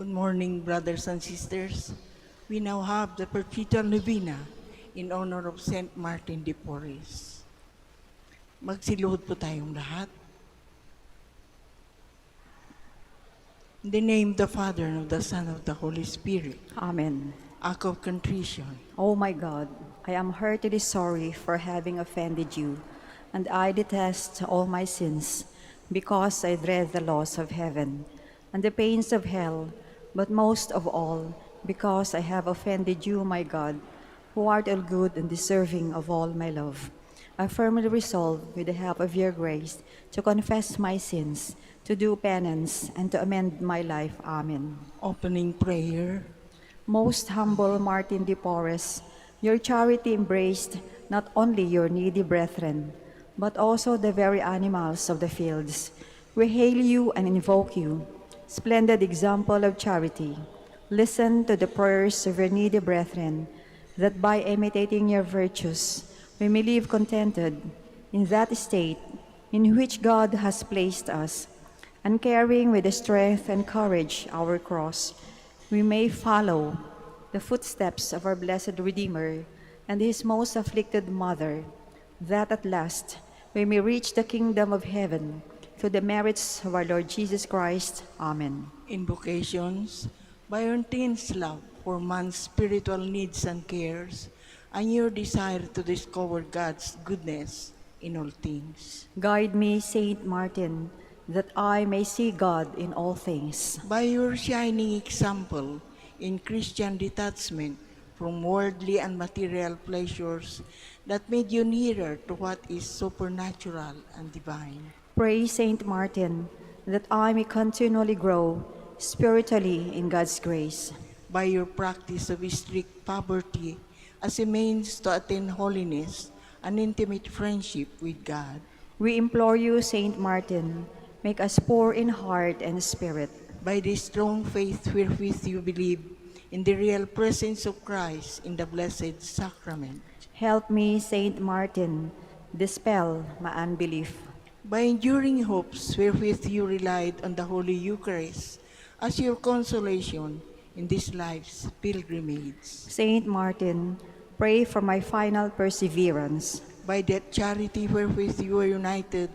Good morning, brothers and sisters. We now have the perpetual novena in honor of Saint Martin de Porres. Magsiluhod po tayong lahat. In the name of the Father, and of the Son, and of the Holy Spirit. Amen. Act of contrition. Oh my God, I am heartily sorry for having offended you, and I detest all my sins, because I dread the loss of heaven and the pains of hell, but most of all, because I have offended you, my God, who art all good and deserving of all my love. I firmly resolve, with the help of your grace, to confess my sins, to do penance, and to amend my life. Amen. Opening prayer. Most humble Martin de Porres, your charity embraced not only your needy brethren, but also the very animals of the fields. We hail you and invoke you, splendid example of charity. Listen to the prayers of your needy brethren, that by imitating your virtues, we may live contented in that state in which God has placed us, and carrying with the strength and courage our cross, we may follow the footsteps of our blessed Redeemer and his most afflicted mother, that at last we may reach the kingdom of heaven through the merits of our Lord Jesus Christ. Amen. Invocations. By your intense love for man's spiritual needs and cares, and your desire to discover God's goodness in all things. Guide me, Saint Martin, that I may see God in all things. By your shining example in Christian detachment from worldly and material pleasures that made you nearer to what is supernatural and divine. Pray, Saint Martin, that I may continually grow spiritually in God's grace. By your practice of strict poverty as a means to attain holiness and intimate friendship with God. We implore you, Saint Martin, make us poor in heart and spirit. By the strong faith wherewith you believe in the real presence of Christ in the Blessed Sacrament. Help me, Saint Martin, dispel my unbelief. By enduring hopes wherewith you relied on the Holy Eucharist as your consolation in this life's pilgrimage. Saint Martin, pray for my final perseverance. By that charity wherewith you were united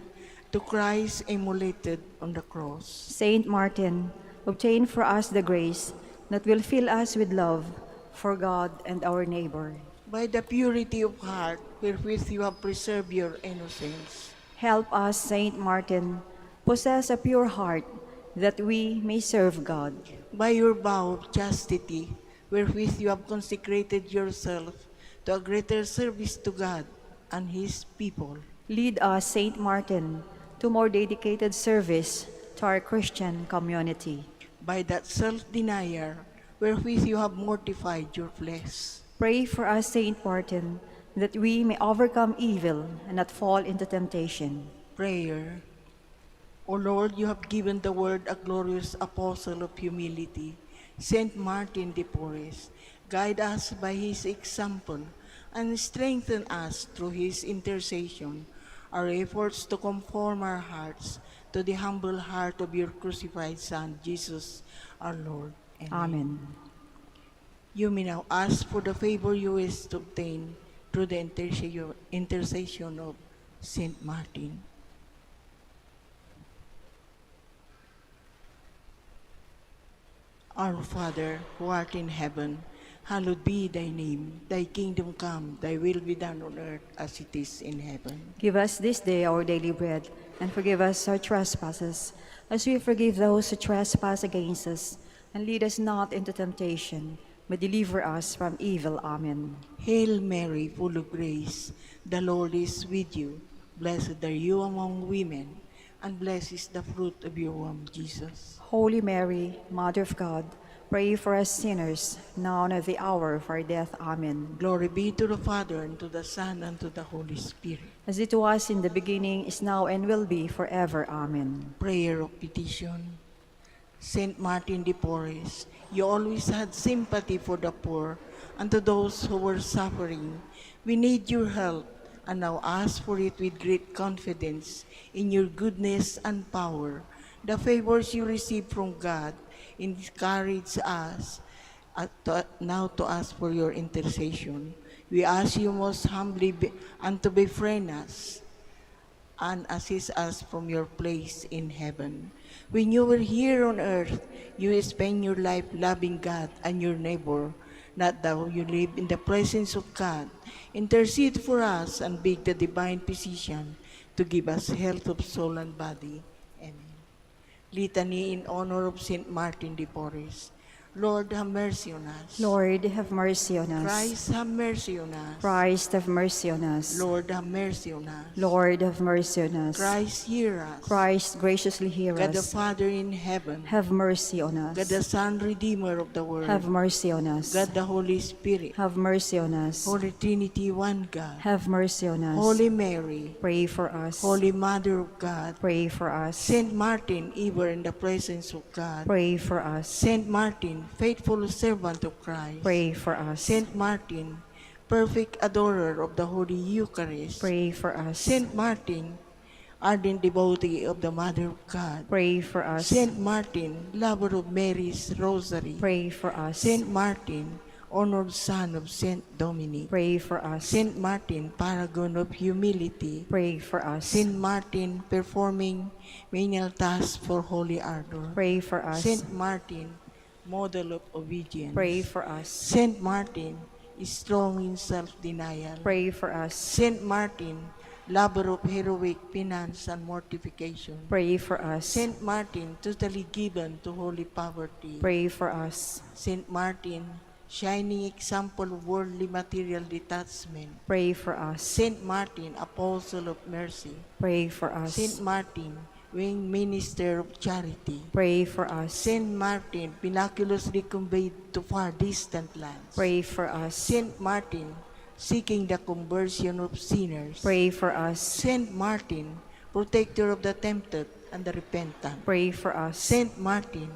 to Christ immolated on the cross. Saint Martin, obtain for us the grace that will fill us with love for God and our neighbor. By the purity of heart wherewith you have preserved your innocence. Help us, Saint Martin, possess a pure heart, that we may serve God. By your vow of chastity wherewith you have consecrated yourself to a greater service to God and His people. Lead us, Saint Martin, to more dedicated service to our Christian community. By that self-denial wherewith you have mortified your flesh. Pray for us, Saint Martin, that we may overcome evil and not fall into temptation. Prayer. O Lord, you have given the word a glorious apostle of humility, Saint Martin de Porres. Guide us by his example and strengthen us through his intercession, our efforts to conform our hearts to the humble heart of your crucified Son, Jesus our Lord. Amen. You may now ask for the favor you wish to obtain through the intercession of Saint Martin. Our Father, who art in heaven, hallowed be thy name. Thy kingdom come, thy will be done on earth as it is in heaven. Give us this day our daily bread, and forgive us our trespasses, as we forgive those who trespass against us. And lead us not into temptation, but deliver us from evil. Amen. Hail Mary, full of grace, the Lord is with you. Blessed are you among women, and blessed is the fruit of your womb, Jesus. Holy Mary, Mother of God, pray for us sinners, now and at the hour of our death. Amen. Glory be to the Father, and to the Son, and to the Holy Spirit. As it was in the beginning, is now, and will be forever. Amen. Prayer of petition. Saint Martin de Porres, you always had sympathy for the poor and to those who were suffering. We need your help, and now ask for it with great confidence in your goodness and power. The favors you receive from God encourage us now to ask for your intercession. We ask you most humbly and to befriend us and assist us from your place in heaven. When you were here on earth, you spent your life loving God and your neighbor, not thou you live in the presence of God. Intercede for us and beg the divine physician to give us health of soul and body. Amen. Litany in honor of Saint Martin de Porres. Lord, have mercy on us. Lord, have mercy on us. Christ, have mercy on us. Christ, have mercy on us. Lord, have mercy on us. Lord, have mercy on us. Christ, hear us. Christ, graciously hear God the us. Father in heaven. Have mercy on God us. the Son, Redeemer of the world. Have mercy on us. God the Holy Spirit. Have mercy on us. Holy Trinity, one God. Have mercy on us. Holy Mary. Pray for us. Holy Mother of God. Pray for us. Saint Martin, ever in the presence of God. Pray for us. Saint Martin, faithful servant of Christ. Pray for us. Saint Martin, perfect adorer of the Holy Eucharist. Pray for us. Saint Martin, ardent devotee of the Mother of God. Pray for us. Saint Martin, lover of Mary's Rosary. Pray for us. Saint Martin, honored son of Saint Dominic. Pray for us. Saint Martin, paragon of humility. Pray for us. Saint Martin, performing menial tasks for holy ardor. Pray for us. Saint Martin, model of obedience. Pray for us. Saint Martin, strong in self-denial. Pray for us. Saint Martin, lover of heroic penance and mortification. Pray for us. Saint Martin, totally given to holy poverty. Pray for us. Saint Martin, shining example of worldly material detachment. Pray for us. Saint Martin, apostle of mercy. Pray for us. Saint Martin, winged minister of charity. Pray for us. Saint Martin, miraculously conveyed to far distant lands. Pray for us. Saint Martin, seeking the conversion of sinners. Pray for us. Saint Martin, protector of the tempted and the repentant. Pray for us. Saint Martin,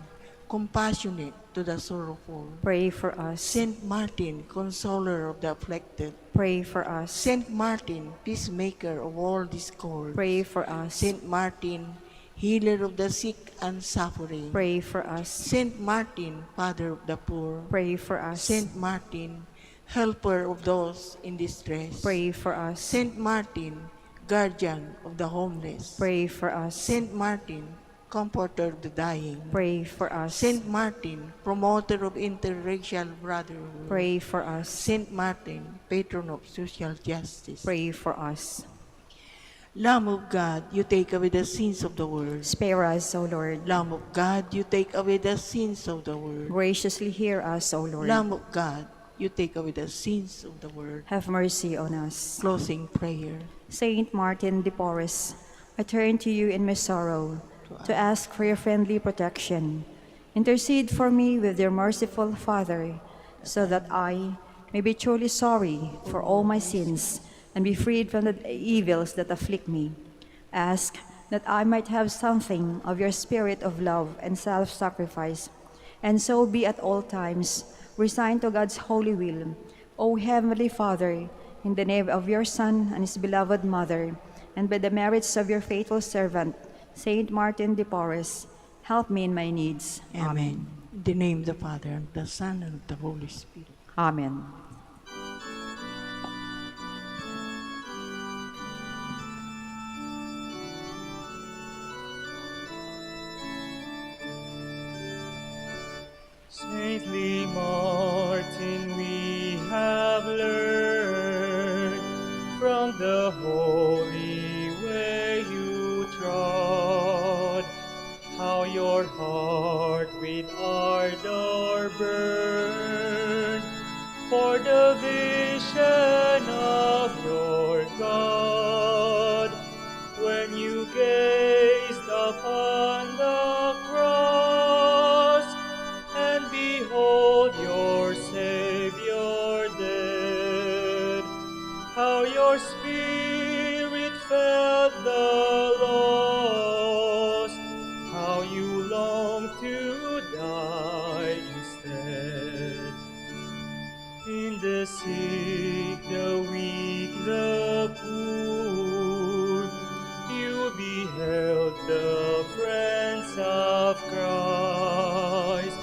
compassionate to the sorrowful. Pray for us. Saint Martin, consoler of the afflicted. Pray for us. Saint Martin, peacemaker of all discord. Pray for us. Saint Martin, healer of the sick and suffering. Pray for us. Saint Martin, father of the poor. Pray for us. Saint Martin, helper of those in distress. Pray for us. Saint Martin, guardian of the homeless. Pray for us. Saint Martin, comforter of the dying. Pray for us. Saint Martin, promoter of interracial brotherhood. Pray for us. Saint Martin, patron of social justice. Pray for us. Lamb of God, you take away the sins of the world. Spare us, O Lord. Lamb of God, you take away the sins of the world. Graciously hear us, O Lord. Lamb of God, you take away the sins of the world. Have mercy on us. Closing prayer. Saint Martin de Porres, I turn to you in my sorrow to ask for your friendly protection. Intercede for me with your merciful Father, so that I may be truly sorry for all my sins and be freed from the evils that afflict me. Ask that I might have something of your spirit of love and self-sacrifice, and so be at all times resigned to God's holy will. O Heavenly Father, in the name of your Son and his beloved Mother, and by the merits of your faithful servant, Saint Martin de Porres, help me in my needs. Amen. In the name of the Father, and the Son, and of the Holy Spirit. Amen. Saintly Martin, we have learned from the holy way you trod, how your heart with ardor burned for the vision of your God. When you gazed upon the cross, and behold your Savior dead, how your spirit felt the loss, how you longed to die instead. In the sick, the weak, the poor, you beheld the friends of Christ.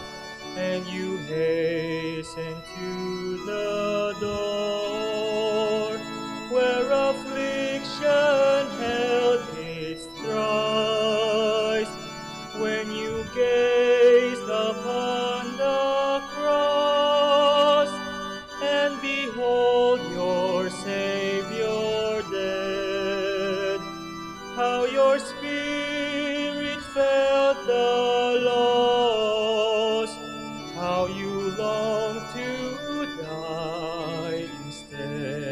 Savior dead, how your spirit felt the loss, how you long to die instead.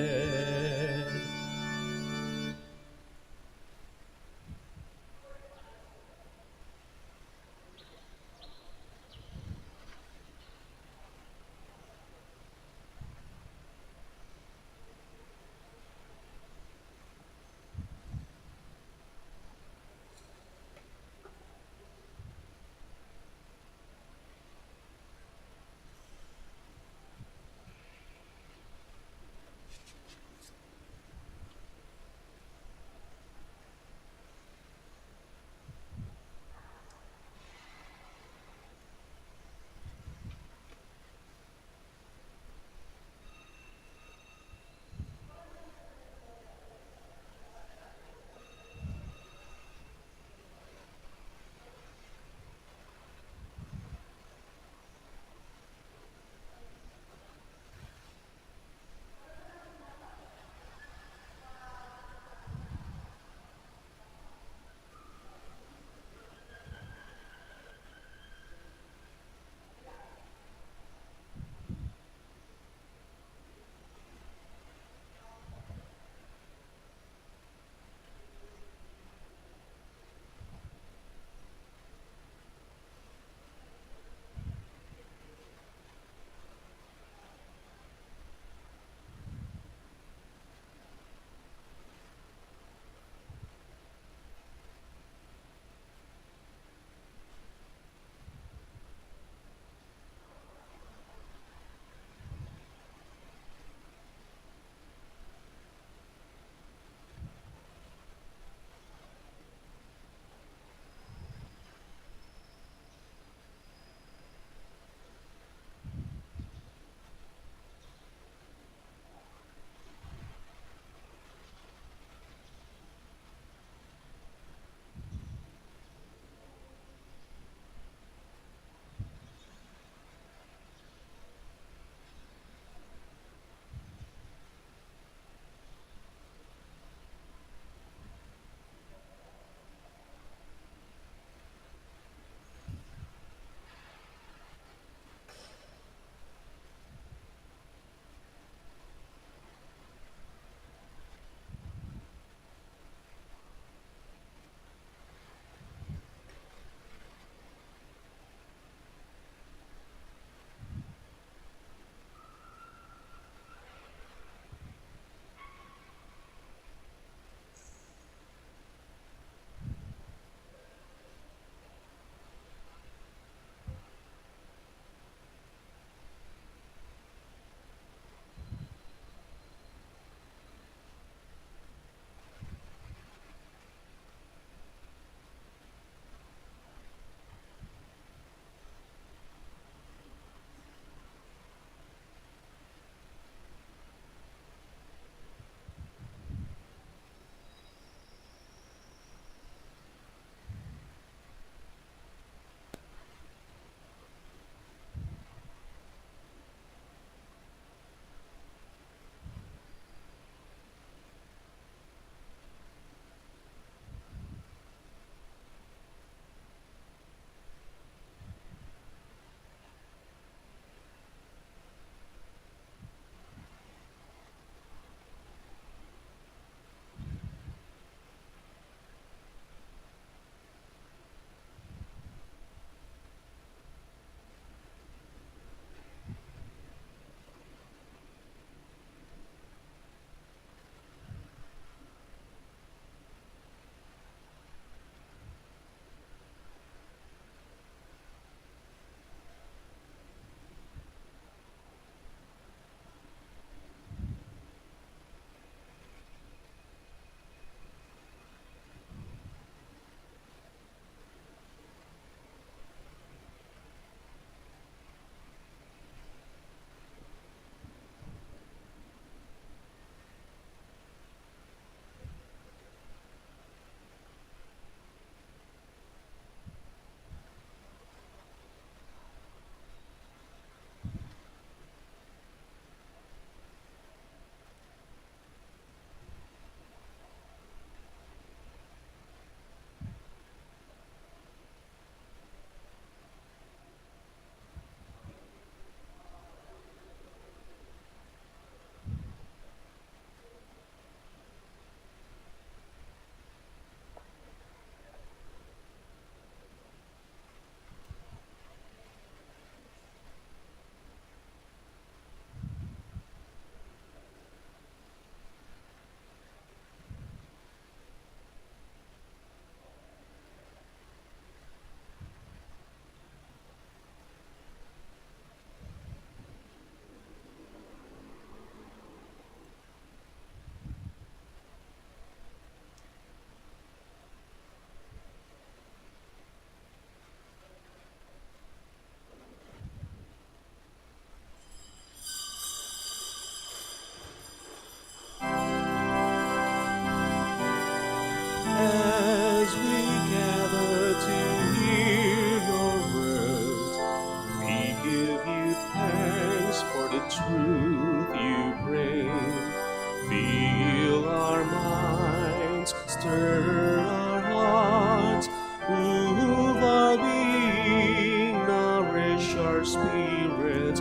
Stir our hearts, move our being, nourish our spirits,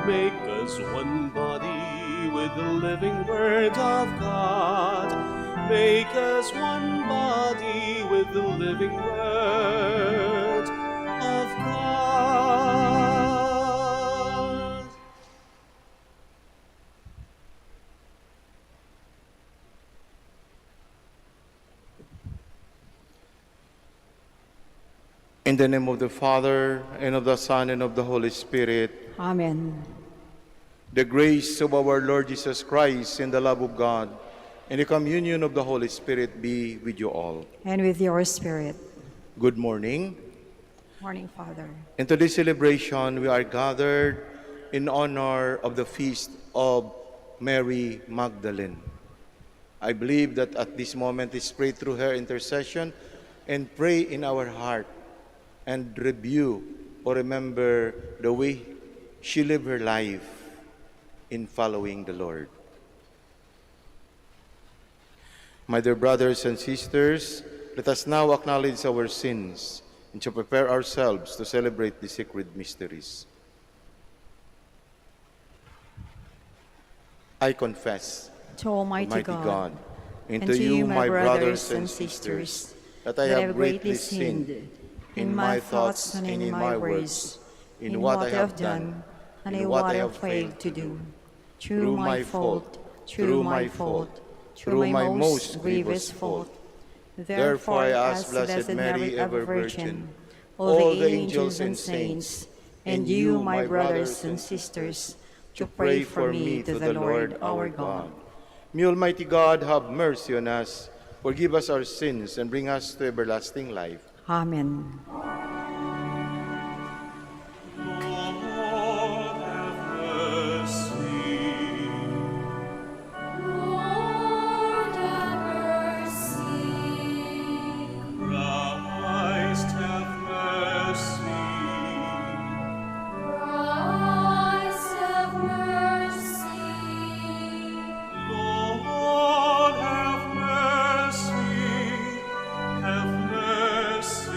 make us one body with the living Word of God. Make us one body with the living Word of God. In the name of the Father, and of the Son, and of the Holy Spirit, Amen. the grace of our Lord Jesus Christ, and the love of God, and the communion of the Holy Spirit be with you all. And with your spirit. Good morning. Morning, Father. In today's celebration, we are gathered in honor of the feast of Mary Magdalene. I believe that at this moment, let's pray through her intercession and pray in our heart and review or remember the way she lived her life in following the Lord. My dear brothers and sisters, let us now acknowledge our sins and to prepare ourselves to celebrate the sacred mysteries. I confess, To Almighty God, and to you, my brothers and sisters, that I have greatly sinned in my thoughts and in my words, in what I have done and in what I have failed to do. Through my fault, through my most grievous fault. Therefore I ask Blessed Mary, ever Virgin, all the angels and saints, and you, my brothers and sisters, to pray for me to the Lord our God. May Almighty God have mercy on us, forgive us our sins, and bring us to everlasting life. Amen. Lord, have mercy. Lord, have mercy. Christ, have mercy. Christ, have mercy. Lord, have mercy. Have mercy.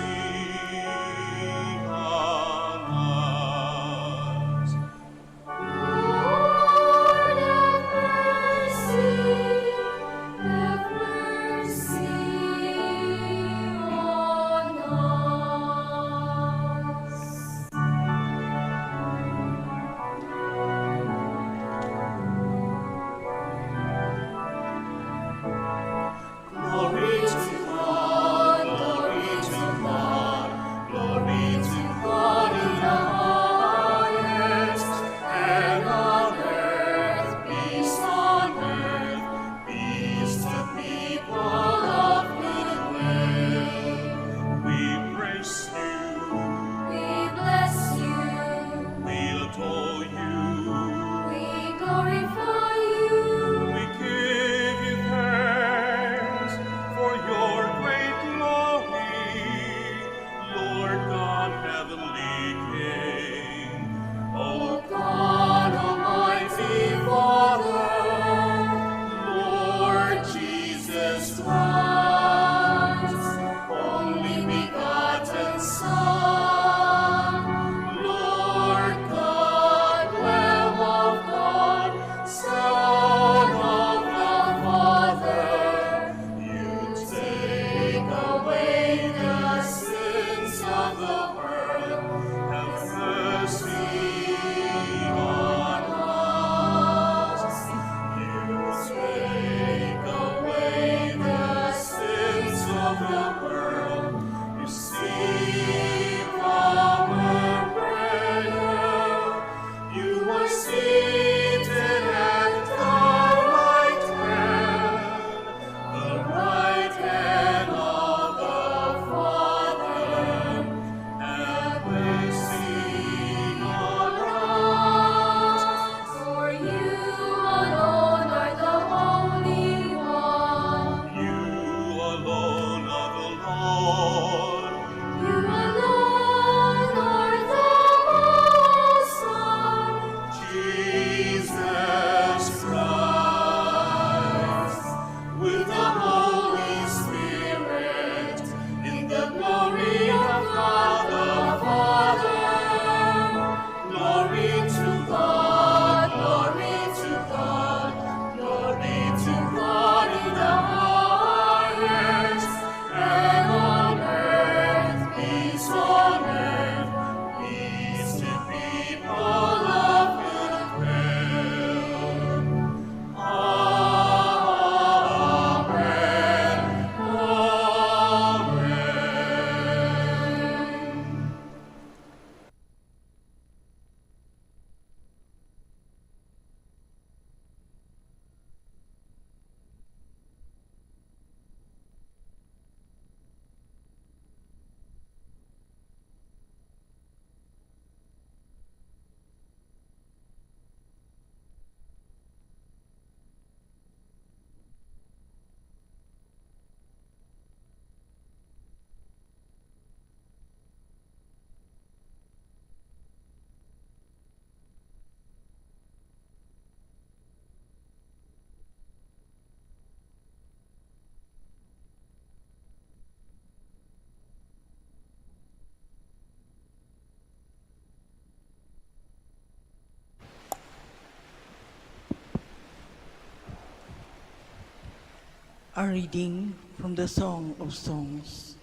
A reading from the Song of Songs.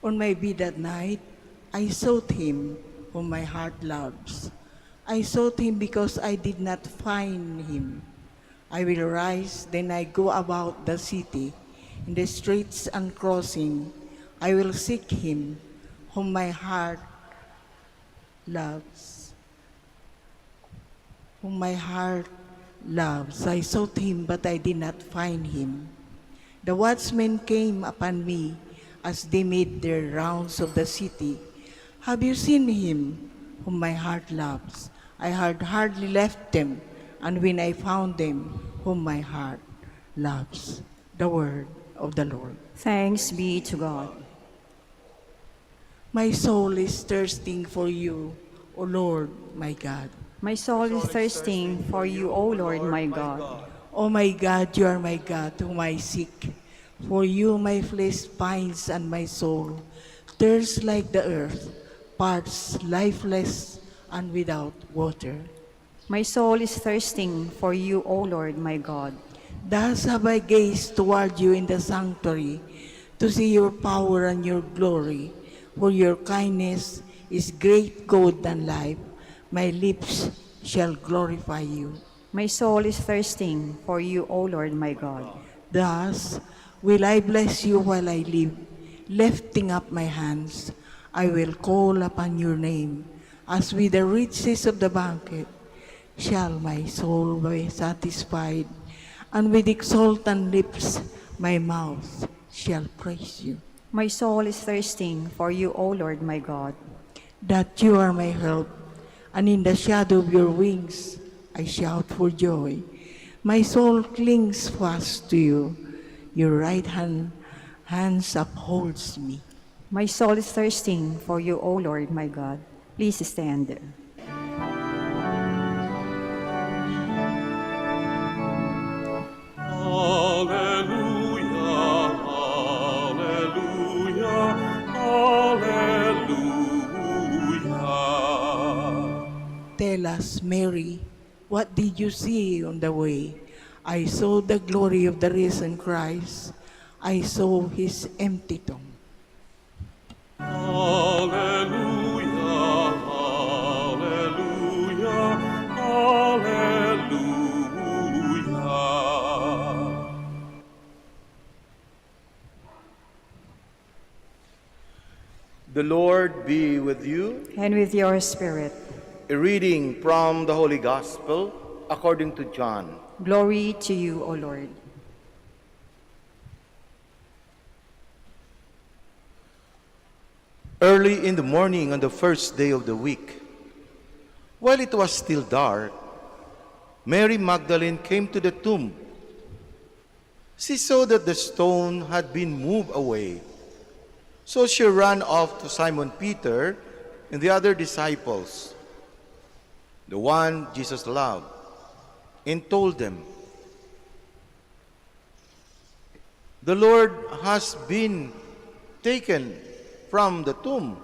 On my bed at night, I sought him whom my heart loves. I sought him because I did not find him. I will rise, then I go about the city, in the streets and crossing. I will seek him whom my heart loves. Whom my heart loves. I sought him, but I did not find him. The watchmen came upon me as they made their rounds of the city. Have you seen him whom my heart loves? I had hardly left them, and when I found them whom my heart loves. The word of the Lord. Thanks be to God. My soul is thirsting for you, O Lord, my God. My soul is thirsting for you, O Lord my God. O my God, you are my God, whom I seek. For you my flesh pines and my soul thirsts like the earth, parts lifeless and without water. My soul is thirsting for you, O Lord my God. Thus have I gazed toward you in the sanctuary, to see your power and your glory. For your kindness is great good than life. My lips shall glorify you. My soul is thirsting for you, O Lord my God. Thus will I bless you while I live, lifting up my hands. I will call upon your name, as with the riches of the banquet shall my soul be satisfied, and with exultant lips my mouth shall praise you. My soul is thirsting for you, O Lord my God. That you are my help, and in the shadow of your wings I shout for joy. My soul clings fast to you. Your right hands upholds me. My soul is thirsting for you, O Lord my God. Please stand. Hallelujah, hallelujah, hallelujah. Tell us, Mary, what did you see on the way? I saw the glory of the risen Christ. I saw his empty tomb. Hallelujah, hallelujah, hallelujah. The Lord be with you. And with your spirit. A reading from the Holy Gospel according to John. Glory to you, O Lord. Early in the morning on the first day of the week, while it was still dark, Mary Magdalene came to the tomb. She saw that the stone had been moved away. So she ran off to Simon Peter and the other disciples, the one Jesus loved, and told them, "The Lord has been taken from the tomb.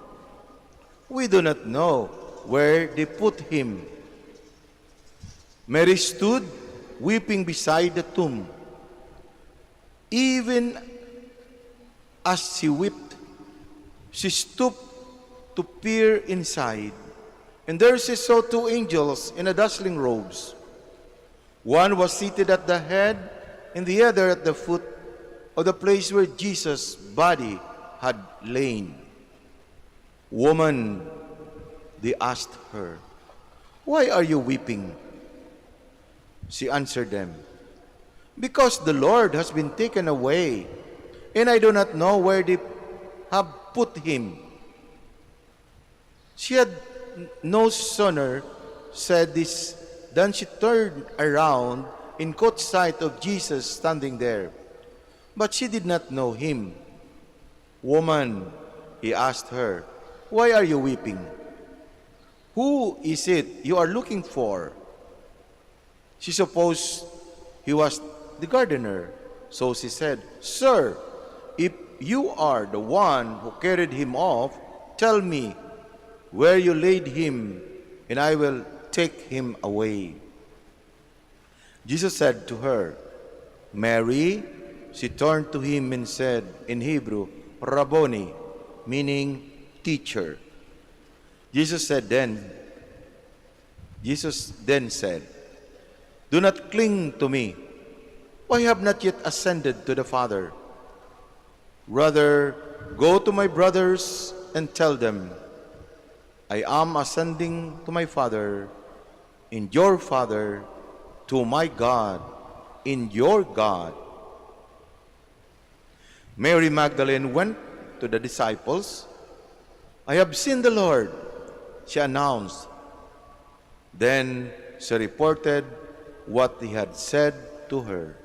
We do not know where they put him." Mary stood weeping beside the tomb. Even as she wept, she stooped to peer inside, and there she saw two angels in a dazzling robes. One was seated at the head, and the other at the foot of the place where Jesus' body had lain. "Woman," they asked her, "why are you weeping?" She answered them, "Because the Lord has been taken away, and I do not know where they have put him." She had no sooner said this than she turned around and caught sight of Jesus standing there. But she did not know him. "Woman," he asked her, "why are you weeping? Who is it you are looking for?" She supposed he was the gardener, so she said, "Sir, if you are the one who carried him off, tell me where you laid him, and I will take him away." Jesus said to her, "Mary." she turned to him and said in Hebrew, Rabboni, meaning teacher. Jesus then said, do not cling to me, for I have not yet ascended to the Father. Rather, go to my brothers and tell them, I am ascending to my Father, in your Father, to my God, in your God. Mary Magdalene went to the disciples. I have seen the Lord, she announced. Then she reported what he had said to her.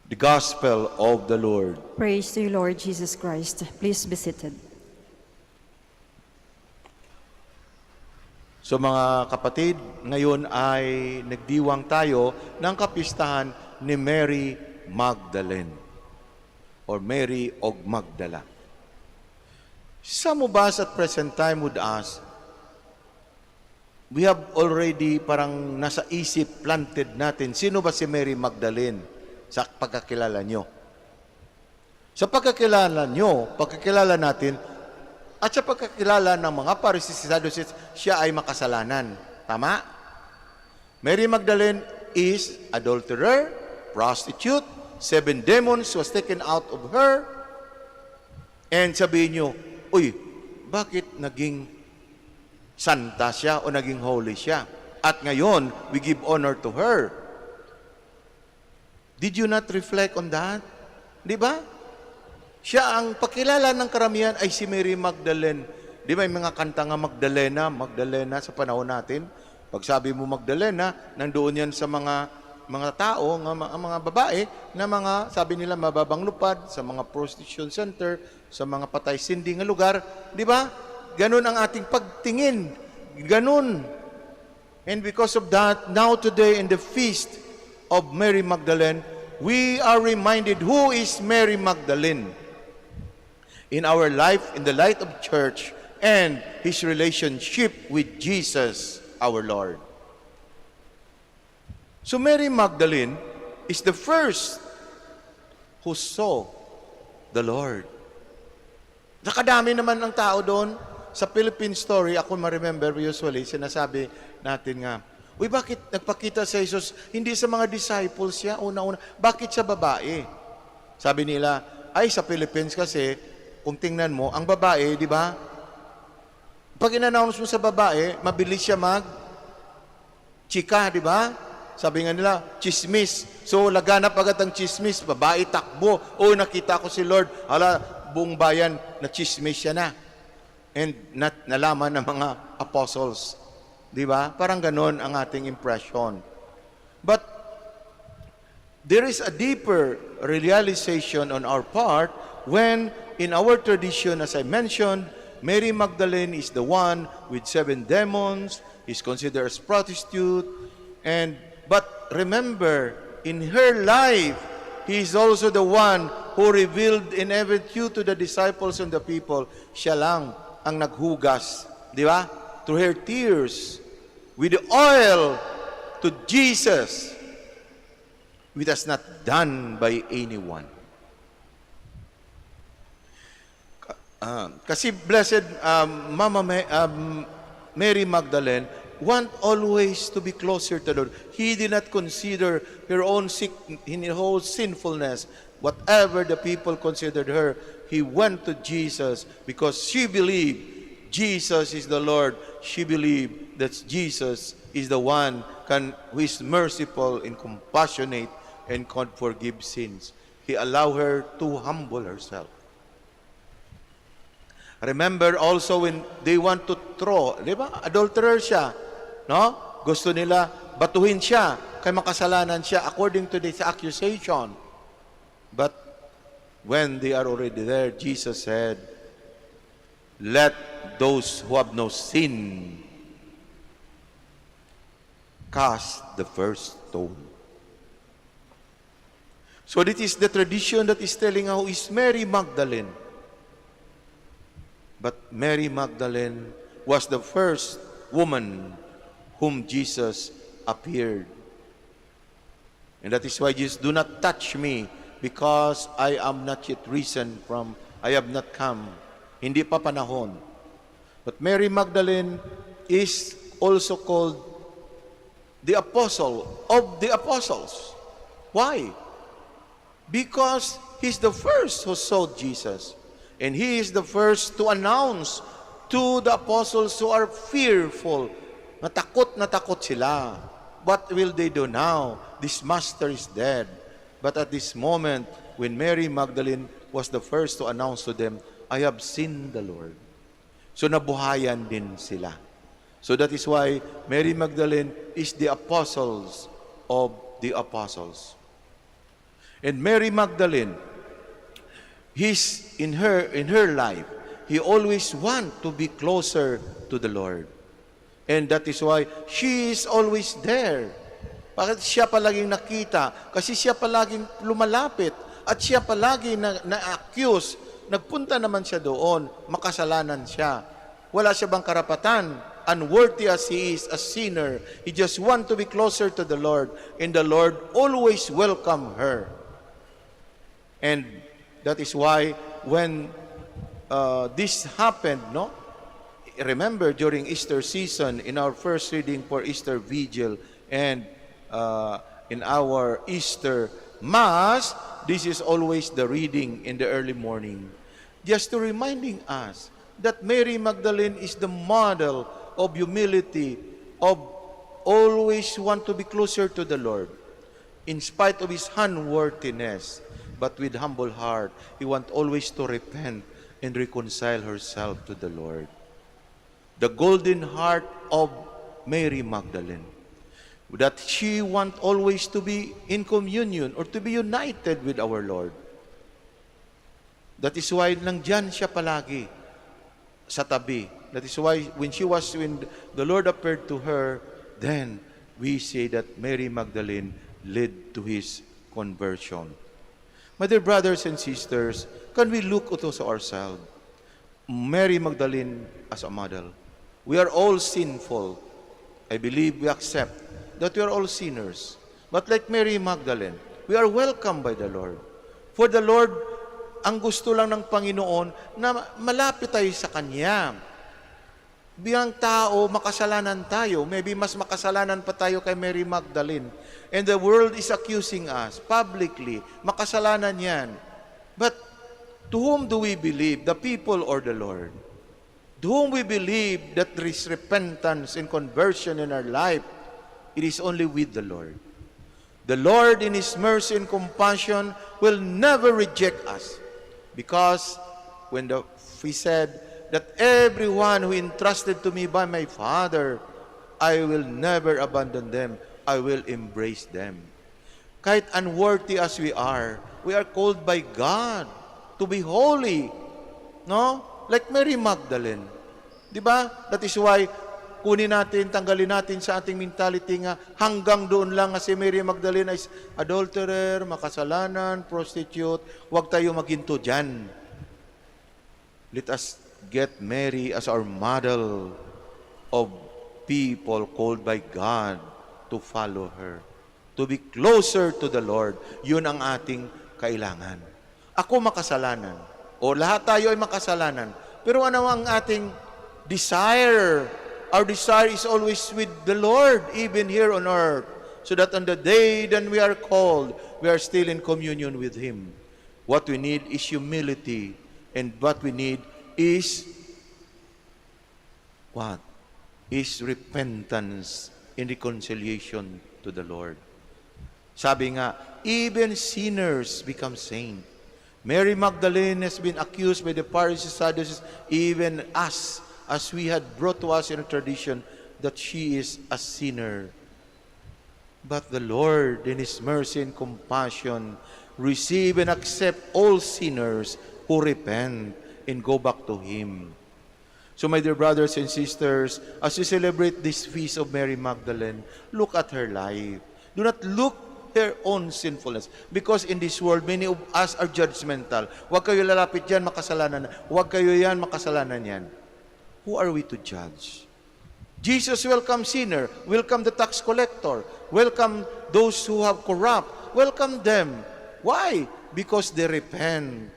The Gospel of the Lord. Praise to you, Lord Jesus Christ. Please be seated. So mga kapatid, ngayon ay nagdiwang tayo ng kapistahan ni Mary Magdalene or Mary of Magdala. Some of us at present time would ask, we have already parang nasa isip, planted natin, sino ba si Mary Magdalene sa pagkakilala nyo? Sa pagkakilala nyo, pagkakilala natin, at sa pagkakilala ng mga Pharisees, Sadducees, siya ay makasalanan. Tama? Mary Magdalene is adulterer, prostitute, 7 demons was taken out of her, and sabihin nyo, uy, bakit naging santa siya o naging holy siya? At ngayon, we give honor to her. Did you not reflect on that? Di ba? Siya ang pakilala ng karamihan ay si Mary Magdalene. Di ba yung mga kanta nga Magdalena, Magdalena sa panahon natin? Pag sabi mo Magdalena, nandoon yan sa mga tao, mga babae, na mga, sabi nila, mababang lupad, sa mga prostitution center, sa mga patay sindi nga lugar. Di ba? Ganun ang ating pagtingin. Ganun. And because of that, now today in the feast of Mary Magdalene, we are reminded who is Mary Magdalene in our life, in the light of church, and his relationship with Jesus, our Lord. So Mary Magdalene is the first who saw the Lord. Nakadami naman ng tao doon. Sa Philippine story, ako ma-remember usually, sinasabi natin nga, uy, bakit nagpakita sa Jesus, hindi sa mga disciples siya, una-una, bakit sa babae? Sabi nila, ay sa Philippines kasi, kung tingnan mo, ang babae, di ba? Pag in-announce mo sa babae, mabilis siya chika, di ba? Sabi nga nila, chismis. So, laganap agad ang chismis, babae takbo. Oh, nakita ko si Lord. Hala, buong bayan, na chismis siya na. And nalaman ng mga apostles. Di ba? Parang ganon ang ating impression. But, there is a deeper realization on our part when in our tradition, as I mentioned, Mary Magdalene is the one with 7 demons, is considered as prostitute, but remember, in her life, he is also the one who revealed in every truth to the disciples and the people. Siya lang ang naghugas, di ba? Through her tears, with the oil to Jesus, which was not done by anyone. Kasi blessed Mary Magdalene want always to be closer to the Lord. He did not consider her own sinfulness. Whatever the people considered her, he went to Jesus because she believed Jesus is the Lord. She believed that Jesus is the one who is merciful and compassionate and can forgive sins. He allowed her to humble herself. Remember also when they want to throw, di ba? Adulterer siya. No? Gusto nila batuhin siya, kay makasalanan siya according to this accusation. But when they are already there, Jesus said, let those who have no sin cast the first stone. So this is the tradition that is telling how is Mary Magdalene. But Mary Magdalene was the first woman whom Jesus appeared. And that is why Jesus, do not touch me because I am not yet risen from, I have not come. Hindi pa panahon. But Mary Magdalene is also called the apostle of the apostles. Why? Because he's the first who saw Jesus. And he is the first to announce to the apostles who are fearful. Na takot sila. What will they do now? This master is dead. But at this moment, when Mary Magdalene was the first to announce to them, I have seen the Lord. So nabuhayan din sila. So that is why Mary Magdalene is the apostles of the apostles. And Mary Magdalene, in her life, he always want to be closer to the Lord. And that is why she is always there. Bakit siya palaging nakita? Kasi siya palaging lumalapit at siya palaging na-accuse. Nagpunta naman siya doon, makasalanan siya. Wala siya bang karapatan? Unworthy as he is, a sinner. He just want to be closer to the Lord. And the Lord always welcome her. And that is why when this happened, no? Remember during Easter season, in our first reading for Easter Vigil and in our Easter Mass, this is always the reading in the early morning. Just to reminding us that Mary Magdalene is the model of humility, of always want to be closer to the Lord. In spite of his unworthiness, but with humble heart, he want always to repent and reconcile herself to the Lord. The golden heart of Mary Magdalene, that she want always to be in communion or to be united with our Lord. That is why nandyan siya palagi sa tabi. That is why when the Lord appeared to her, then we say that Mary Magdalene led to his conversion. My dear brothers and sisters, can we look also ourselves? Mary Magdalene as a model. We are all sinful. I believe we accept that we are all sinners. But like Mary Magdalene, we are welcomed by the Lord. For the Lord, ang gusto lang ng Panginoon na malapit tayo sa Kanya. Bilang tao, makasalanan tayo. Maybe mas makasalanan pa tayo kay Mary Magdalene. And the world is accusing us publicly. Makasalanan yan. But to whom do we believe? The people or the Lord? To whom we believe that there is repentance and conversion in our life? It is only with the Lord. The Lord in His mercy and compassion will never reject us. Because when He said that everyone who entrusted to me by my Father, I will never abandon them. I will embrace them. Kahit unworthy as we are called by God to be holy. No? Like Mary Magdalene. Di ba? That is why tanggalin natin sa ating mentality nga hanggang doon lang si Mary Magdalene is adulterer, makasalanan, prostitute. Huwag tayo maginto dyan. Let us get Mary as our model of people called by God to follow her, to be closer to the Lord. Yun ang ating kailangan. Ako makasalanan, o lahat tayo ay makasalanan, pero ano ang ating desire? Our desire is always with the Lord, even here on earth, so that on the day that we are called, we are still in communion with Him. What we need is humility, and what we need is what? Is repentance and reconciliation to the Lord. Sabi nga, even sinners become saints. Mary Magdalene has been accused by the Pharisees, Sadducees, even us, as we had brought to us in a tradition, that she is a sinner. But the Lord, in His mercy and compassion, receive and accept all sinners who repent and go back to Him. So my dear brothers and sisters, as we celebrate this feast of Mary Magdalene, look at her life. Do not look their own sinfulness. Because in this world, many of us are judgmental. Huwag kayo lalapit yan, makasalanan. Huwag kayo yan, makasalanan yan. Who are we to judge? Jesus welcome sinner, welcome the tax collector, welcome those who have corrupt, welcome them. Why? Because they repent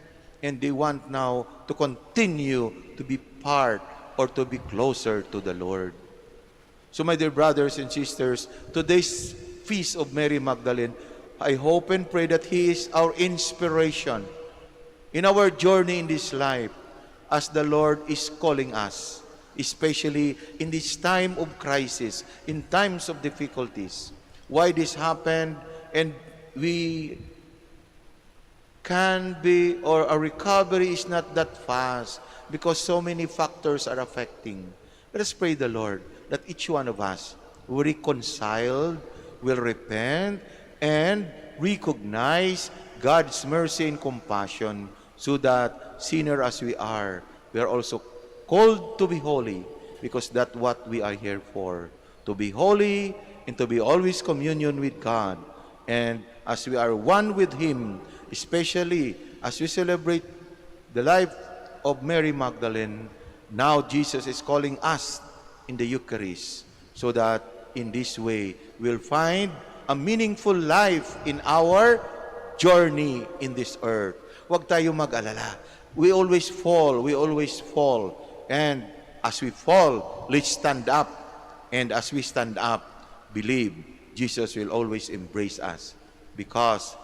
and they want now to continue to be part or to be closer to the Lord. So my dear brothers and sisters, today's feast of Mary Magdalene, I hope and pray that He is our inspiration in our journey in this life as the Lord is calling us, especially in this time of crisis, in times of difficulties. Why this happened, and we can be, or a recovery is not that fast because so many factors are affecting. Let us pray the Lord that each one of us will reconcile, will repent, and recognize God's mercy and compassion, so that sinner as we are also called to be holy, because that's what we are here for, to be holy and to be always communion with God. And as we are one with Him, especially as we celebrate the life of Mary Magdalene, now Jesus is calling us in the Eucharist, so that in this way we'll find a meaningful life in our journey in this earth. Huwag tayo mag-alala. We always fall. And as we fall, let's stand up. And as we stand up, believe Jesus will always embrace us, because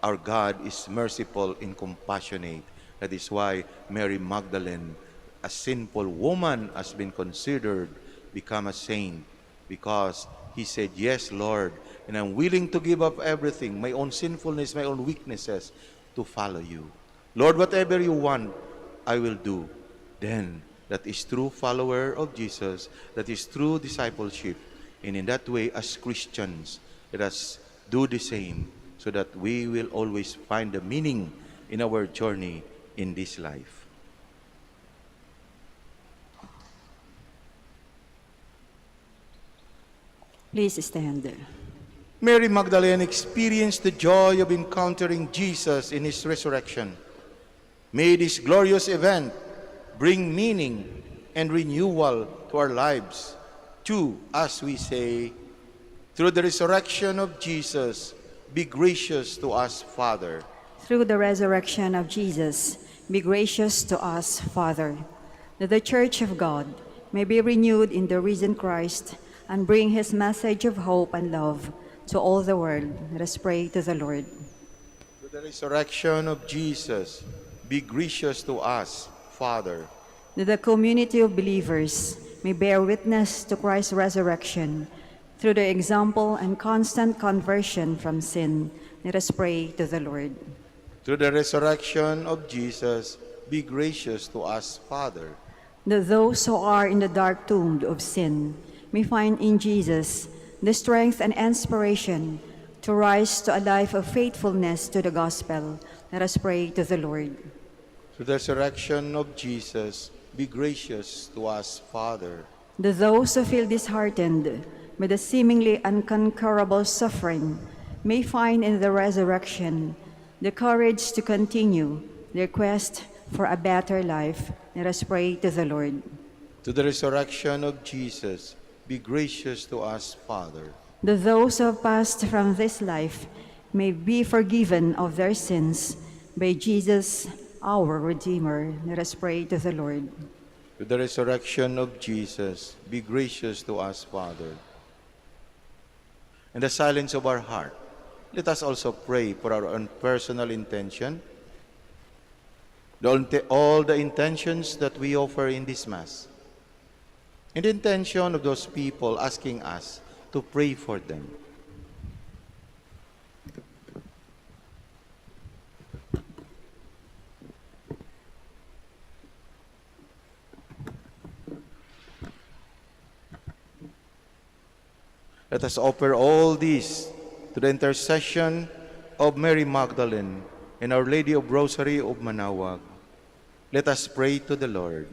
our God is merciful and compassionate. That is why Mary Magdalene, a sinful woman, has been considered become a saint, because he said, "Yes, Lord, and I'm willing to give up everything, my own sinfulness, my own weaknesses, to follow you. Lord, whatever you want, I will do." Then, that is true follower of Jesus, that is true discipleship. And in that way, as Christians, let us do the same, so that we will always find the meaning in our journey in this life. Please stand. Mary Magdalene experienced the joy of encountering Jesus in His resurrection. May this glorious event bring meaning and renewal to our lives, too, as we say, through the resurrection of Jesus, be gracious to us, Father. Through the resurrection of Jesus, be gracious to us, Father, that the Church of God may be renewed in the risen Christ and bring His message of hope and love to all the world. Let us pray to the Lord. Through the resurrection of Jesus, be gracious to us, Father. That the community of believers may bear witness to Christ's resurrection through the example and constant conversion from sin. Let us pray to the Lord. Through the resurrection of Jesus, be gracious to us, Father. That those who are in the dark tomb of sin may find in Jesus the strength and inspiration to rise to a life of faithfulness to the gospel. Let us pray to the Lord. Through the resurrection of Jesus, be gracious to us, Father. That those who feel disheartened by the seemingly unconquerable suffering may find in the resurrection the courage to continue their quest for a better life. Let us pray to the Lord. To the resurrection of Jesus, be gracious to us, Father. That those who have passed from this life may be forgiven of their sins by Jesus, our Redeemer. Let us pray to the Lord. To the resurrection of Jesus, be gracious to us, Father. In the silence of our heart, let us also pray for our own personal intention, all the intentions that we offer in this Mass, and the intention of those people asking us to pray for them. Let us offer all these to the intercession of Mary Magdalene and Our Lady of Rosary of Manaoag. Let us pray to the Lord.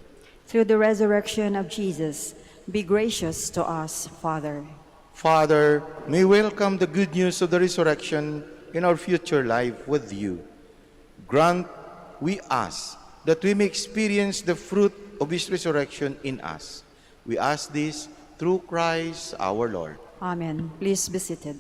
Through the resurrection of Jesus, be gracious to us, Father. Father, may we welcome the good news of the resurrection in our future life with you. Grant, we ask, that we may experience the fruit of His resurrection in us. We ask this through Christ our Lord. Amen. Please be seated.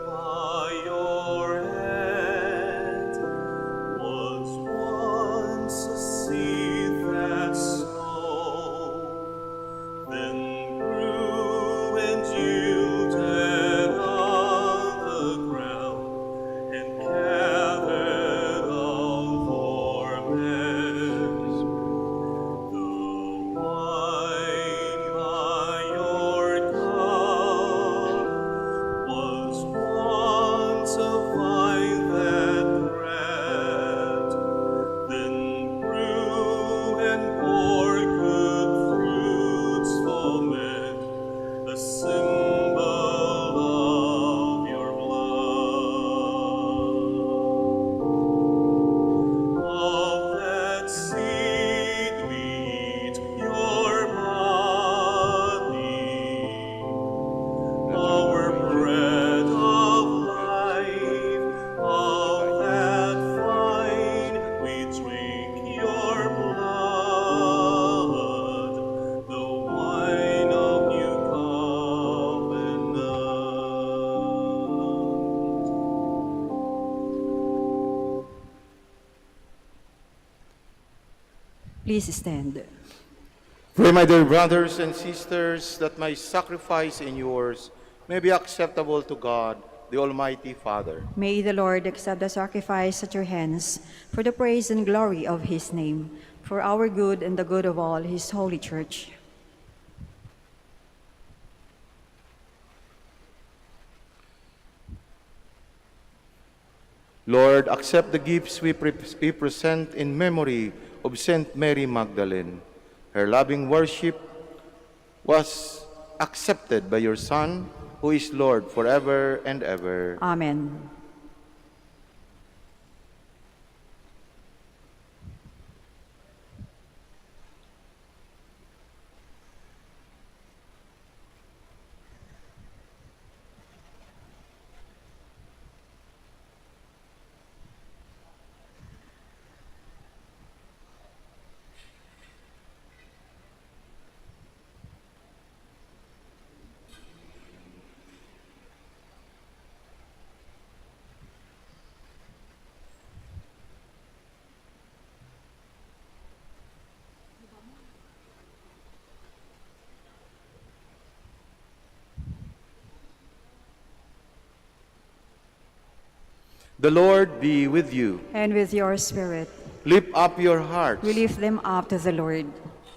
By your hand was once a seed that sowed, then grew and yielded on the ground, and gathered all for measure. The wine by your cup was once a vine that crept, then grew and bore good fruits for men, a symbol of your blood. Of that seed we eat your body, our bread of life. Of that wine we drink your blood, the wine of new covenant. Please stand. Pray, my dear brothers and sisters, that my sacrifice and yours may be acceptable to God, the Almighty Father. May the Lord accept the sacrifice at your hands for the praise and glory of his name, for our good and the good of all his holy church. Lord, accept the gifts we present in memory of Saint Mary Magdalene. Her loving worship was accepted by your Son, who is Lord forever and ever. Amen. The Lord be with you. And with your spirit, Lift up your hearts. we lift them up to the Lord.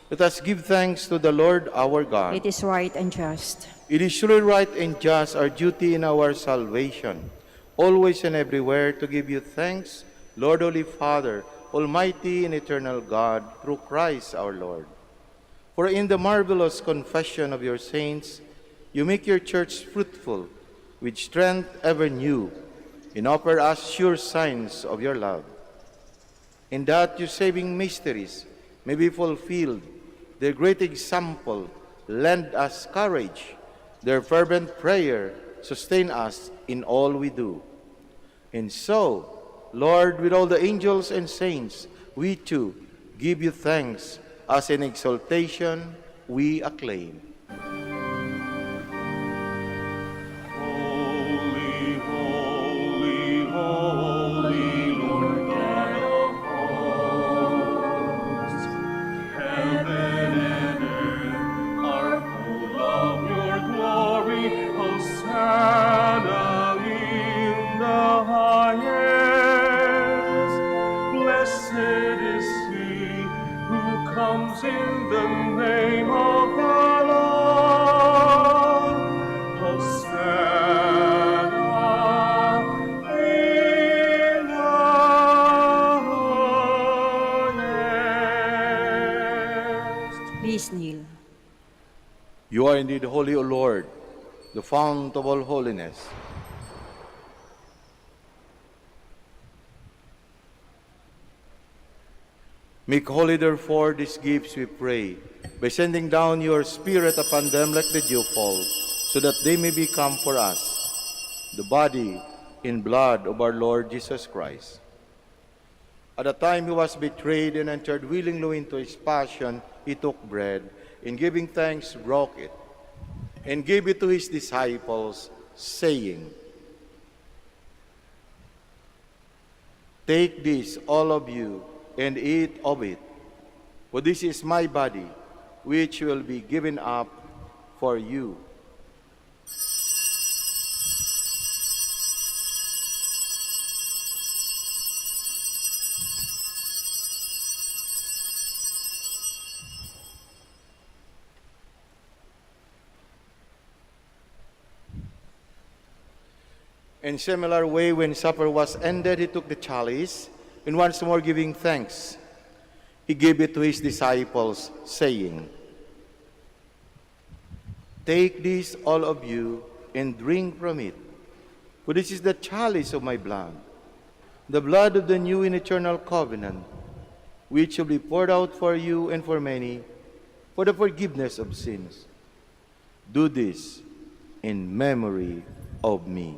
Let us give thanks to the Lord our God. It is right and just. It is surely right and just, our duty in our salvation, always and everywhere to give you thanks, Lord, Holy Father, Almighty and eternal God, through Christ our Lord. For in the marvelous confession of your saints, you make your church fruitful, with strength ever new, and offer us sure signs of your love. In that your saving mysteries may be fulfilled, their great example lend us courage, their fervent prayer sustain us in all we do. And so, Lord, with all the angels and saints, we too give you thanks, as in exaltation we acclaim. Holy, holy, holy, Lord God of hosts, heaven and earth are full of your glory. Hosanna in the highest. Blessed is he who comes in the name of the Lord. Hosanna in the highest. Please kneel. You are indeed holy, O Lord, the fount of all holiness. Make holy, therefore, these gifts, we pray, by sending down your Spirit upon them like the dewfall, so that they may become for us the body and blood of our Lord Jesus Christ. At the time he was betrayed and entered willingly into his passion, he took bread, and giving thanks, broke it, and gave it to his disciples, saying, "Take this, all of you, and eat of it, for this is my body, which will be given up for you." In similar way, when supper was ended, he took the chalice, and once more giving thanks, he gave it to his disciples, saying, "Take this, all of you, and drink from it, for this is the chalice of my blood, the blood of the new and eternal covenant, which will be poured out for you and for many for the forgiveness of sins. Do this in memory of me."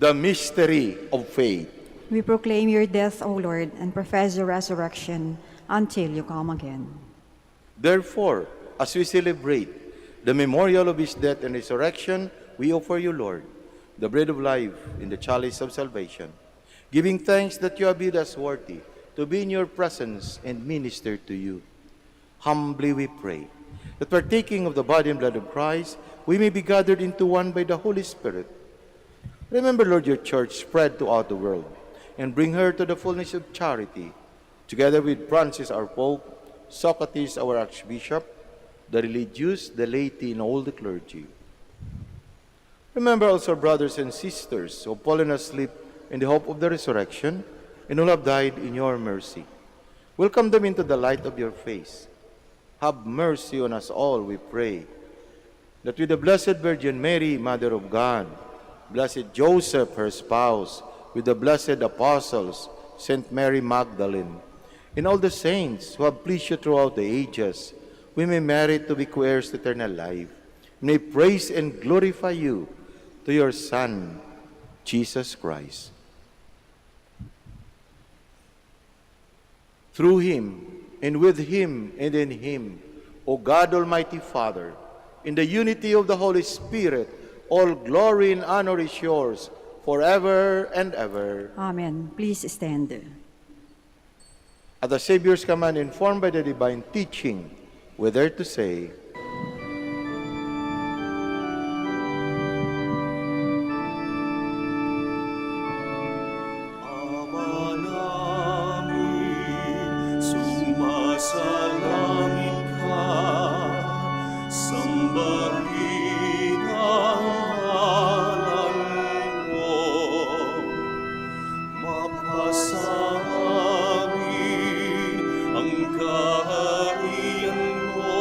The mystery of faith. We proclaim your death, O Lord, and profess your resurrection until you come again. Therefore, as we celebrate the memorial of his death and resurrection, we offer you, Lord, the bread of life and the chalice of salvation, giving thanks that you have made us worthy to be in your presence and minister to you. Humbly we pray that partaking of the body and blood of Christ, we may be gathered into one by the Holy Spirit. Remember, Lord, your church spread throughout the world, and bring her to the fullness of charity, together with Francis our Pope, Socrates our Archbishop, the religious, the laity, and all the clergy. Remember also our brothers and sisters who have fallen asleep in the hope of the resurrection, and who have died in your mercy. Welcome them into the light of your face. Have mercy on us all, we pray, that with the Blessed Virgin Mary, Mother of God, Blessed Joseph, her spouse, with the blessed apostles, Saint Mary Magdalene, and all the saints who have pleased you throughout the ages, we may merit to be co-heirs to eternal life. May praise and glorify you to your Son, Jesus Christ. Through him, and with him, and in him, O God Almighty Father, in the unity of the Holy Spirit, all glory and honor is yours forever and ever. Amen. Please stand. At the Savior's command, informed by the divine teaching, we dare to say, Ama namin, sumasalangit ka, sambahin ang ngalan mo, mapasabi ang kaharian mo,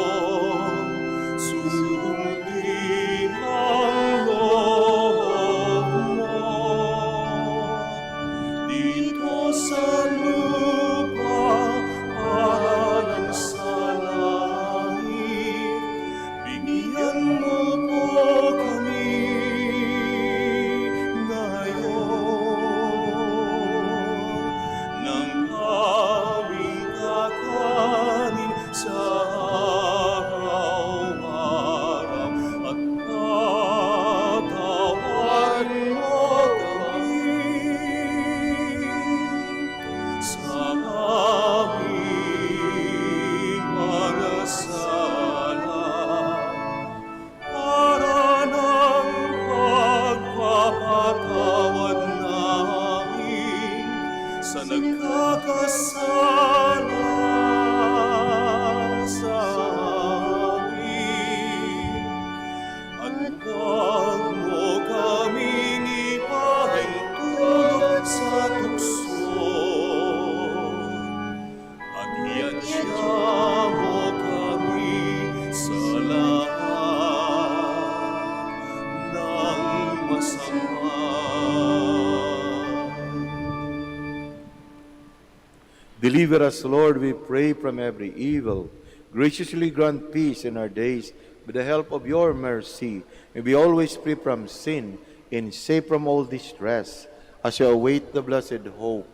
Deliver us, Lord, we pray, from every evil. Graciously grant peace in our days. With the help of your mercy, may we always free from sin and safe from all distress, as we await the blessed hope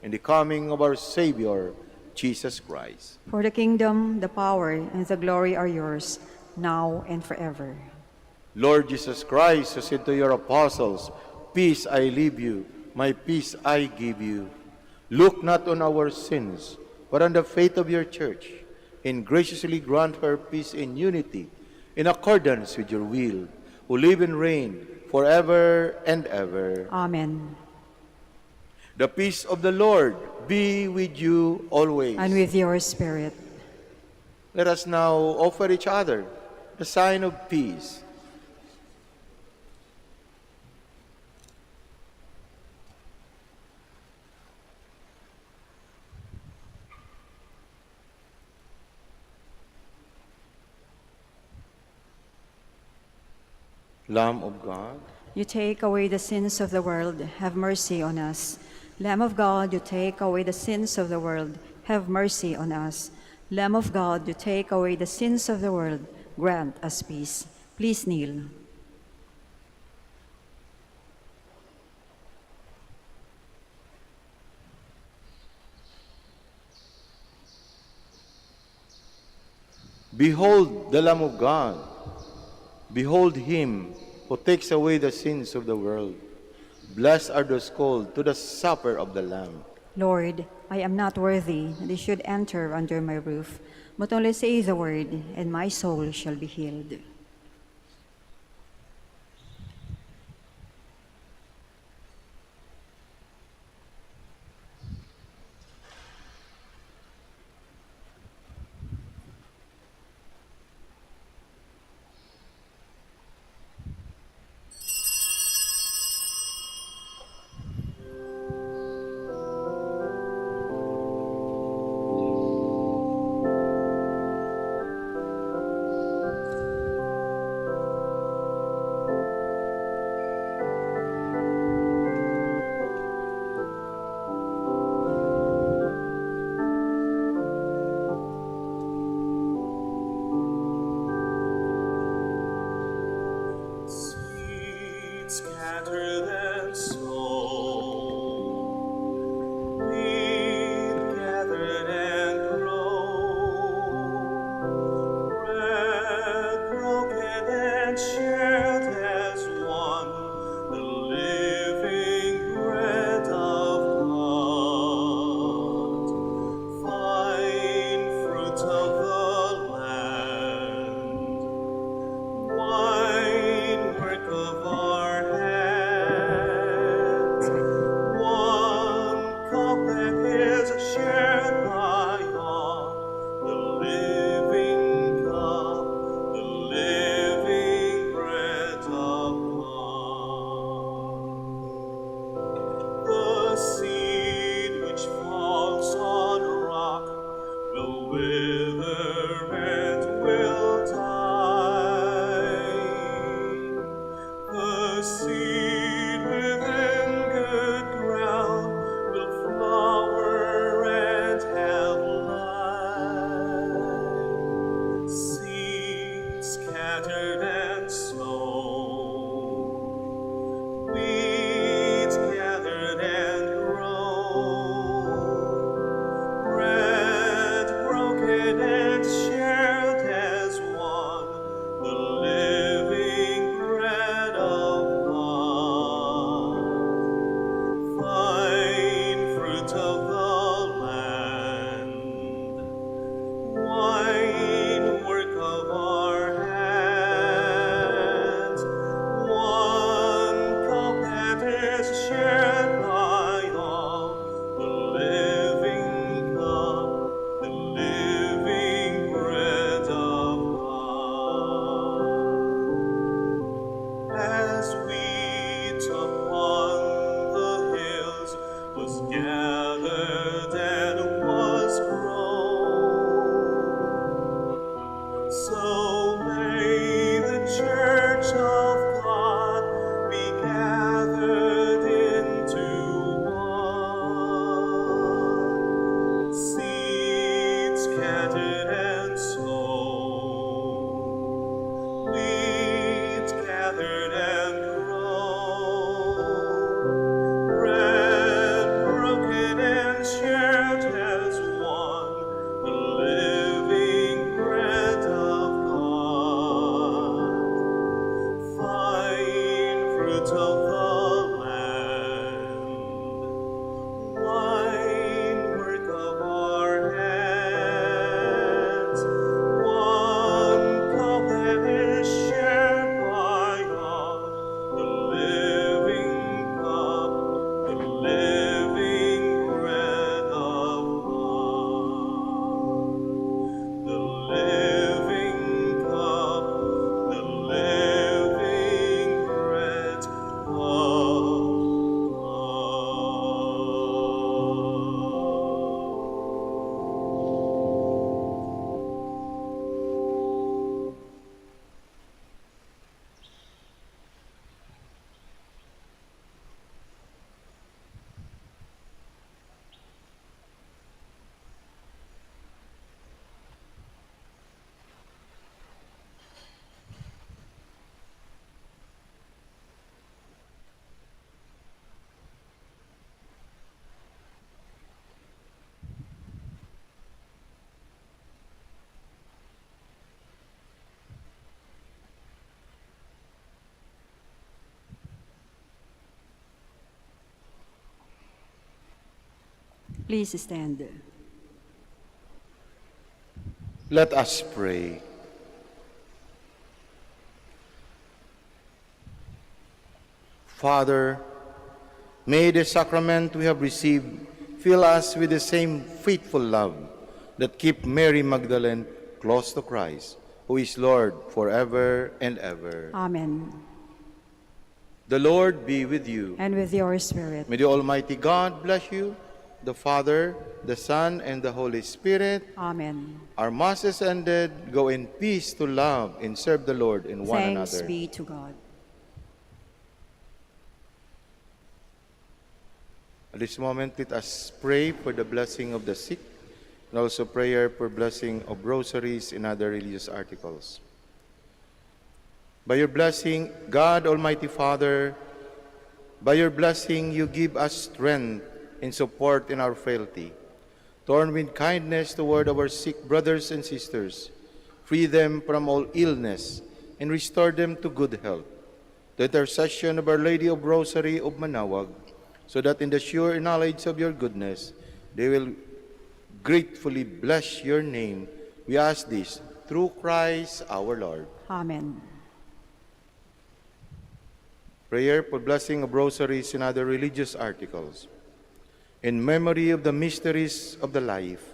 and the coming of our Savior, Jesus Christ. For the kingdom, the power, and the glory are yours, now and forever. Lord Jesus Christ, who said to your apostles, "Peace I leave you, my peace I give you," look not on our sins, but on the faith of your church, and graciously grant her peace and unity, in accordance with your will, who live and reign forever and ever. Amen. The peace of the Lord be with you always. And with your spirit. Let us now offer each other the sign of peace. Lamb of God, You take away the sins of the world, have mercy on us. Lamb of God, you take away the sins of the world, have mercy on us. Lamb of God, you take away the sins of the world, grant us peace. Please kneel. behold the Lamb of God. Behold him who takes away the sins of the world. Blessed are those called to the supper of the Lamb. Lord, I am not worthy that you should enter under my roof, but only say the word, and my soul shall be healed. Seeds scattered and sown, weed gathered and grown, bread broken and shared as one, the living bread of God, fine fruit of the land, wine work of our hands, one cup that is shared by all, the living cup, the living bread of God. The seed which falls on rock will wither and will die. The seed within good ground will flower and have life. Seed scattered and sown, weeds gathered and grown, bread broken and shared as one, the living bread of God, fine fruit of the land, wine work of our hands. Please stand. Let us pray. Father, may the sacrament we have received fill us with the same faithful love that keep Mary Magdalene close to Christ, who is Lord forever and ever. Amen. The Lord be with you. And with your spirit. May the Almighty God bless you, the Father, the Son, and the Holy Spirit. Amen. Our Mass is ended. Go in peace to love and serve the Lord and one Thanks another. be to God. At this moment, let us pray for the blessing of the sick, and also prayer for blessing of rosaries and other religious articles. By your blessing, God, Almighty Father, by your blessing, you give us strength and support in our frailty. Turn with kindness toward our sick brothers and sisters, free them from all illness, and restore them to good health. The intercession of Our Lady of Rosary of Manaoag, so that in the sure knowledge of your goodness, they will gratefully bless your name. We ask this through Christ our Lord. Amen. Prayer for blessing of rosaries and other religious articles. In memory of the mysteries of the life,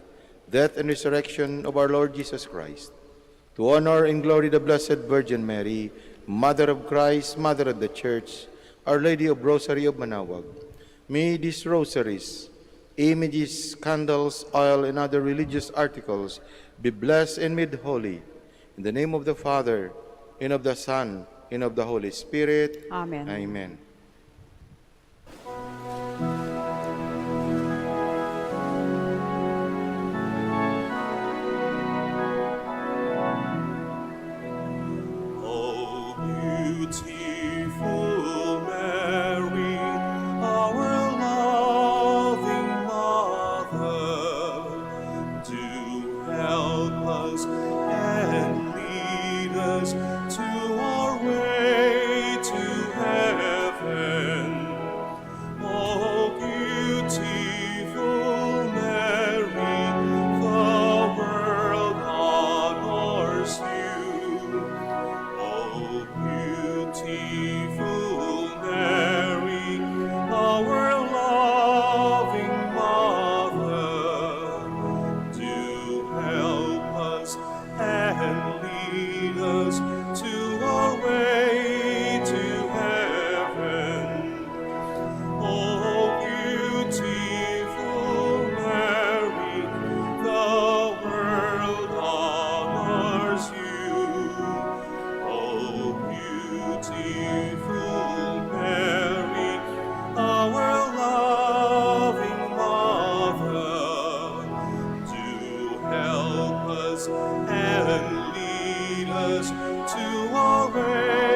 death, and resurrection of our Lord Jesus Christ, to honor and glory the Blessed Virgin Mary, Mother of Christ, Mother of the Church, Our Lady of Rosary of Manaoag, may these rosaries, images, candles, oil, and other religious articles be blessed and made holy. In the name of the Father, and of the Son, and of the Holy Spirit. Amen. Amen. O beautiful Mary, our loving Mother, do help us and lead us to our way to heaven. O beautiful Mary, the world honors you. O beautiful Mary, our loving Mother, do help us and lead us to our way to heaven. O beautiful Mary, the world honors you. O beautiful Mary, our loving Mother, do help us and lead us to our way